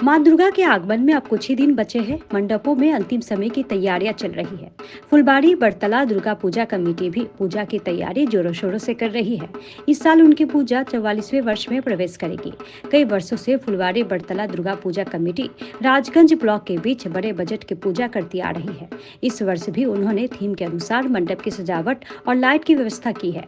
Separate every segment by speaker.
Speaker 1: मां दुर्गा के आगमन में अब कुछ ही दिन बचे हैं। मंडपों में अंतिम समय की तैयारियां चल रही है। फुलबाड़ी बड़तला दुर्गा पूजा कमेटी भी पूजा की तैयारी जोरों शोरों से कर रही है। इस साल उनकी पूजा 44वें वर्ष में प्रवेश करेगी। कई वर्षों से फुलबाड़ी बड़तला दुर्गा पूजा कमेटी राजगंज ब्लॉक के बीच बड़े बजट की पूजा करती आ रही है। इस वर्ष भी उन्होंने थीम के अनुसार मंडप की सजावट और लाइट की व्यवस्था की है।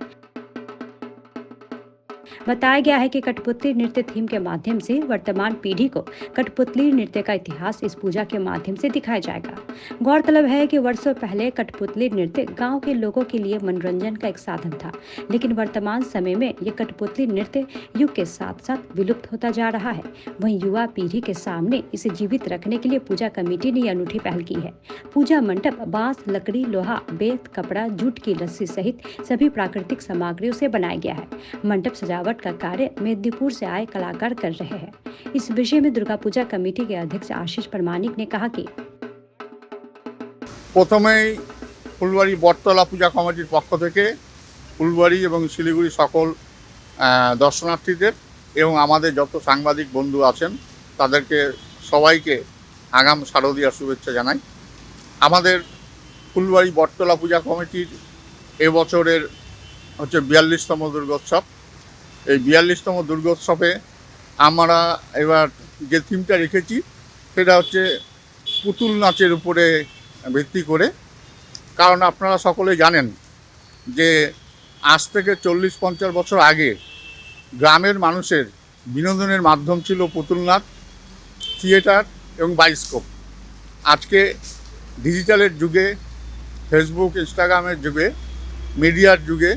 Speaker 1: बताया गया है कि कठपुतली नृत्य थीम के माध्यम से वर्तमान पीढ़ी को कठपुतली नृत्य का इतिहास इस पूजा के माध्यम से दिखाया जाएगा। गौरतलब है कि वर्षों पहले कठपुतली नृत्य गांव के लोगों के लिए मनोरंजन का एक साधन था, लेकिन वर्तमान समय में ये कठपुतली नृत्य युग के साथ साथ विलुप्त होता जा रहा है। वहीं युवा पीढ़ी के सामने इसे जीवित रखने के लिए पूजा कमेटी ने अनूठी पहल की है। पूजा मंडप बांस, लकड़ी, लोहा, बेत, कपड़ा, जूट की रस्सी सहित सभी प्राकृतिक सामग्रियों से बनाया गया है। मंडप सजावट का कार्य मेदिनीपुर से आए कलाकार कर रहे हैं। इस विषय में दुर्गा पूजा कमेटी के अध्यक्ष आशीष परमानिक ने कहा कि
Speaker 2: প্রথমেই ফুলবাড়ি বটতলা পূজা কমিটির পক্ষ থেকে ফুলবাড়ি এবং শিলিগুড়ি সকল দর্শনার্থীদের এবং আমাদের যত সাংবাদিক বন্ধু আছেন তাদেরকে সবাইকে আগাম শারদীয়ার শুভেচ্ছা জানাই। আমাদের ফুলবাড়ি বটতলা পূজা কমিটির এবছরের হচ্ছে 42তম দুর্গোৎসব। এই 42তম দুর্গোৎসবে আমরা এবার যে থিমটা রেখেছি সেটা হচ্ছে পুতুল নাচের উপরে ভিত্তি করে। কারণ আপনারা সকলেই জানেন যে আজ থেকে 40-50 বছর আগে গ্রামের মানুষের বিনোদনের মাধ্যম ছিল পুতুল নাচ, থিয়েটার এবং বায়োস্কোপ। আজকে ডিজিটালের যুগে, ফেসবুক, ইনস্টাগ্রামের যুগে, মিডিয়ার যুগে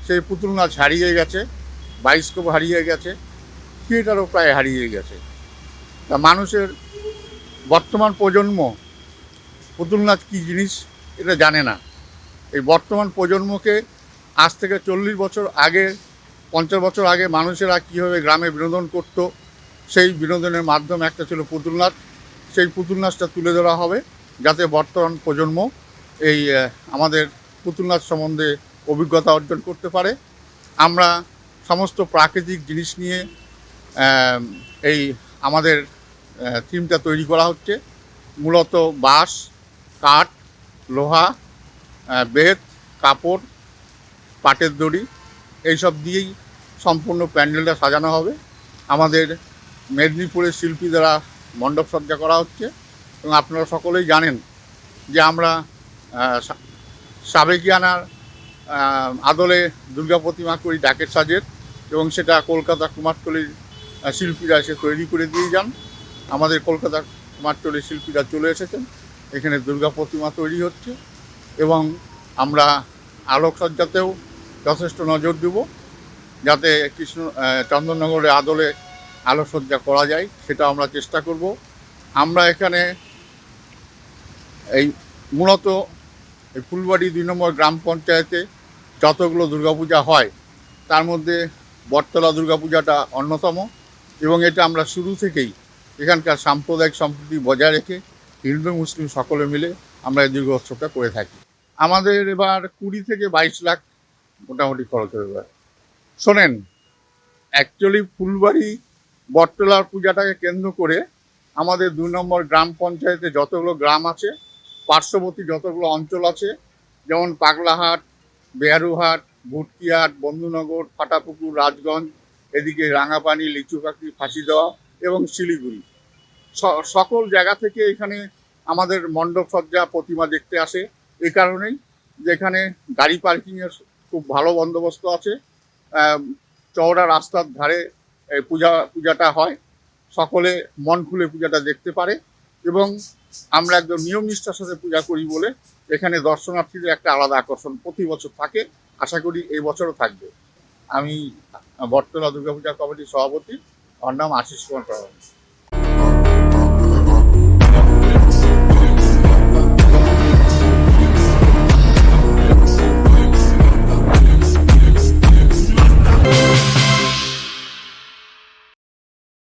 Speaker 2: সেই পুতুল নাচ হারিয়ে গেছে, বায়োস্কোপ হারিয়ে গেছে, থিয়েটারও প্রায় হারিয়ে গেছে। তা মানুষের বর্তমান প্রজন্ম পুতুল নাচ কী জিনিস এটা জানে না। এই বর্তমান প্রজন্মকে আজ থেকে 40 বছর আগে, 50 বছর আগে মানুষেরা কীভাবে গ্রামে বিনোদন করত, সেই বিনোদনের মাধ্যম একটা ছিল পুতুল নাচ। সেই পুতুল নাচটা তুলে ধরা হবে যাতে বর্তমান প্রজন্ম এই আমাদের পুতুল নাচ সম্বন্ধে অভিজ্ঞতা অর্জন করতে পারে। আমরা সমস্ত প্রাকৃতিক জিনিস নিয়ে এই আমাদের থিমটা তৈরি করা হচ্ছে। মূলত বাঁশ, কাঠ, লোহা, বেত, কাপড়, পাটের দড়ি এইসব দিয়েই সম্পূর্ণ প্যান্ডেলটা সাজানো হবে। আমাদের মেদিনীপুরের শিল্পী দ্বারা মণ্ডপ সজ্জা করা হচ্ছে এবং আপনারা সকলেই জানেন যে আমরা সাবেকিয়ানার আদলে দুর্গা প্রতিমা করি ডাকের সাজের, এবং সেটা কলকাতা কুমারটুলির শিল্পীরা এসে তৈরি করে দিয়ে যান। আমাদের কলকাতা কুমারটুলির শিল্পীরা চলে এসেছেন, এখানে দুর্গা প্রতিমা তৈরি হচ্ছে এবং আমরা আলোকসজ্জাতেও যথেষ্ট নজর দেব যাতে চন্দননগরের আদলে আলোকসজ্জা করা যায়, সেটা আমরা চেষ্টা করব। আমরা এখানে এই মূলত এই ফুলবাড়ি 2 নম্বর গ্রাম পঞ্চায়েতে যতগুলো দুর্গাপূজা হয় তার মধ্যে বটতলা দুর্গাপূজাটা অন্যতম, এবং এটা আমরা শুরু থেকেই এখানকার সাম্প্রদায়িক সম্প্রীতি বজায় রেখে হিন্দু মুসলিম সকলে মিলে আমরা এই দুর্গোৎসবটা করে থাকি। আমাদের এবার 20 থেকে 22 লাখ মোটামুটি খরচ হবে। এবার শোনেন, অ্যাকচুয়ালি ফুলবাড়ি বটতলার পূজাটাকে কেন্দ্র করে আমাদের 2 নম্বর গ্রাম পঞ্চায়েতে যতগুলো গ্রাম আছে, পার্শ্ববর্তী যতগুলো অঞ্চল আছে, যেমন পাগলাহাট, বেহারুহাট, ভুটকিহাট, বন্ধুনগর, ফাটাপুকুর, রাজগঞ্জ, এদিকে রাঙাপানি, লিচুপাখি, ফাঁসিদেওয়া এবং শিলিগুড়ি, সকল জায়গা থেকে এখানে আমাদের মণ্ডপ সজ্জা প্রতিমা দেখতে আসে। এই কারণেই যে এখানে গাড়ি পার্কিংয়ের খুব ভালো বন্দোবস্ত আছে, চওড়া রাস্তার ধারে পূজাটা হয়, সকলে মন খুলে পূজাটা দেখতে পারে এবং আমরা একদম নিয়ম নিষ্ঠার সাথে পূজা করি বলে এখানে দর্শনার্থীদের একটা আলাদা আকর্ষণ প্রতি বছর থাকে। আশা করি এই বছরও থাকবে। আমি বটতলা দুর্গাপূজা কমিটির সভাপতি, আমার নাম আশিস কুমার।